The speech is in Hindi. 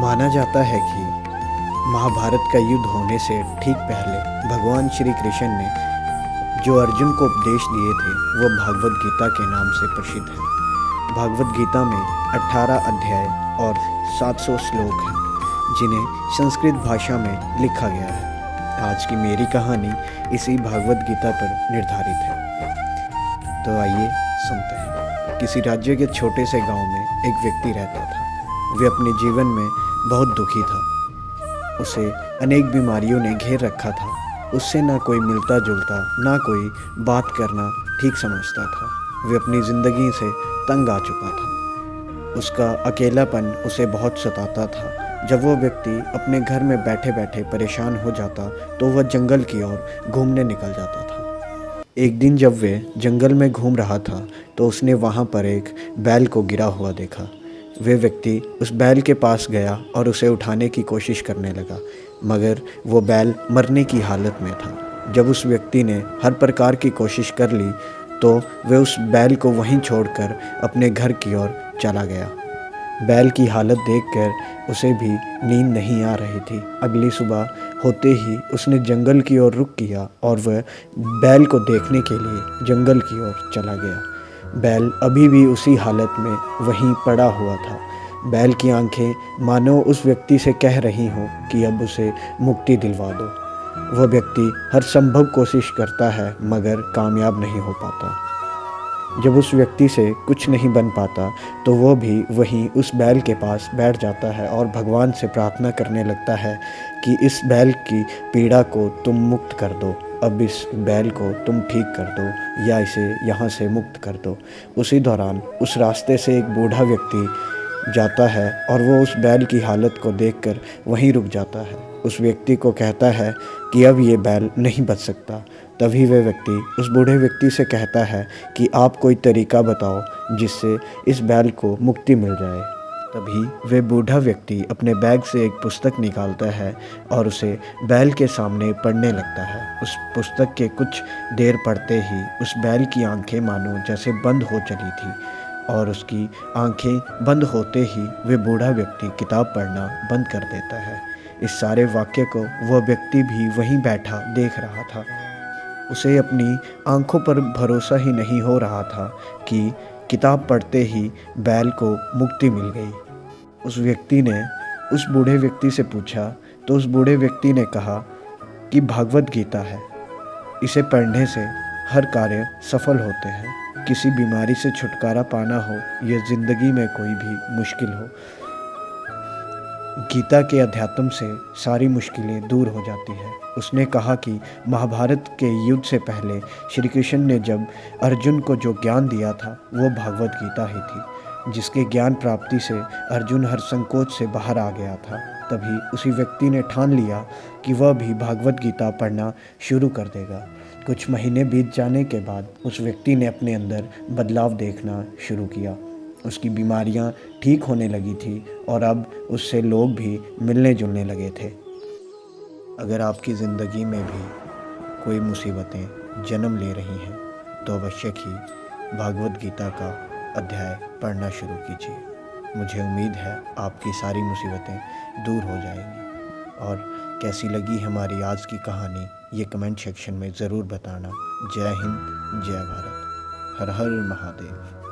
माना जाता है कि महाभारत का युद्ध होने से ठीक पहले भगवान श्री कृष्ण ने जो अर्जुन को उपदेश दिए थे वह भागवत गीता के नाम से प्रसिद्ध है। भागवत गीता में 18 अध्याय और 700 श्लोक हैं जिन्हें संस्कृत भाषा में लिखा गया है। आज की मेरी कहानी इसी भागवत गीता पर निर्धारित है। तो आइए सुनते हैं। किसी राज्य के छोटे से गांव में एक व्यक्ति रहता था। वह अपने जीवन में बहुत दुखी था। उसे अनेक बीमारियों ने घेर रखा था। उससे ना कोई मिलता जुलता, ना कोई बात करना ठीक समझता था। वह अपनी ज़िंदगी से तंग आ चुका था। उसका अकेलापन उसे बहुत सताता था। जब वह व्यक्ति अपने घर में बैठे बैठे परेशान हो जाता तो वह जंगल की ओर घूमने निकल जाता था। एक दिन जब वह जंगल में घूम रहा था तो उसने वहाँ पर एक बैल को गिरा हुआ देखा। वह व्यक्ति उस बैल के पास गया और उसे उठाने की कोशिश करने लगा, मगर वो बैल मरने की हालत में था। जब उस व्यक्ति ने हर प्रकार की कोशिश कर ली तो वह उस बैल को वहीं छोड़कर अपने घर की ओर चला गया। बैल की हालत देखकर उसे भी नींद नहीं आ रही थी। अगली सुबह होते ही उसने जंगल की ओर रुख किया और वह बैल को देखने के लिए जंगल की ओर चला गया। बैल अभी भी उसी हालत में वहीं पड़ा हुआ था। बैल की आंखें मानो उस व्यक्ति से कह रही हों कि अब उसे मुक्ति दिलवा दो। वह व्यक्ति हर संभव कोशिश करता है मगर कामयाब नहीं हो पाता। जब उस व्यक्ति से कुछ नहीं बन पाता तो वह भी वहीं उस बैल के पास बैठ जाता है और भगवान से प्रार्थना करने लगता है कि इस बैल की पीड़ा को तुम मुक्त कर दो। अब इस बैल को तुम ठीक कर दो या इसे यहाँ से मुक्त कर दो। उसी दौरान उस रास्ते से एक बूढ़ा व्यक्ति जाता है और वो उस बैल की हालत को देखकर वहीं रुक जाता है। उस व्यक्ति को कहता है कि अब ये बैल नहीं बच सकता। तभी वह व्यक्ति उस बूढ़े व्यक्ति से कहता है कि आप कोई तरीका बताओ जिससे इस बैल को मुक्ति मिल जाए। तभी वह बूढ़ा व्यक्ति अपने बैग से एक पुस्तक निकालता है और उसे बैल के सामने पढ़ने लगता है। उस पुस्तक के कुछ देर पढ़ते ही उस बैल की आंखें मानो जैसे बंद हो चली थी और उसकी आंखें बंद होते ही वह बूढ़ा व्यक्ति किताब पढ़ना बंद कर देता है। इस सारे वाक्य को वह व्यक्ति भी वहीं बैठा देख रहा था। उसे अपनी आंखों पर भरोसा ही नहीं हो रहा था कि किताब पढ़ते ही बैल को मुक्ति मिल गई। उस व्यक्ति ने उस बूढ़े व्यक्ति से पूछा तो उस बूढ़े व्यक्ति ने कहा कि भागवत गीता है, इसे पढ़ने से हर कार्य सफल होते हैं। किसी बीमारी से छुटकारा पाना हो या ज़िंदगी में कोई भी मुश्किल हो, गीता के अध्यात्म से सारी मुश्किलें दूर हो जाती है। उसने कहा कि महाभारत के युद्ध से पहले श्री कृष्ण ने जब अर्जुन को जो ज्ञान दिया था वो भागवत गीता ही थी, जिसके ज्ञान प्राप्ति से अर्जुन हर संकोच से बाहर आ गया था। तभी उसी व्यक्ति ने ठान लिया कि वह भी भागवत गीता पढ़ना शुरू कर देगा। कुछ महीने बीत जाने के बाद उस व्यक्ति ने अपने अंदर बदलाव देखना शुरू किया। उसकी बीमारियां ठीक होने लगी थी और अब उससे लोग भी मिलने जुलने लगे थे। अगर आपकी ज़िंदगी में भी कोई मुसीबतें जन्म ले रही हैं तो अवश्य ही भागवत गीता का अध्याय पढ़ना शुरू कीजिए। मुझे उम्मीद है आपकी सारी मुसीबतें दूर हो जाएंगी। और कैसी लगी हमारी आज की कहानी ये कमेंट सेक्शन में ज़रूर बताना। जय हिंद, जय भारत, हर हर महादेव।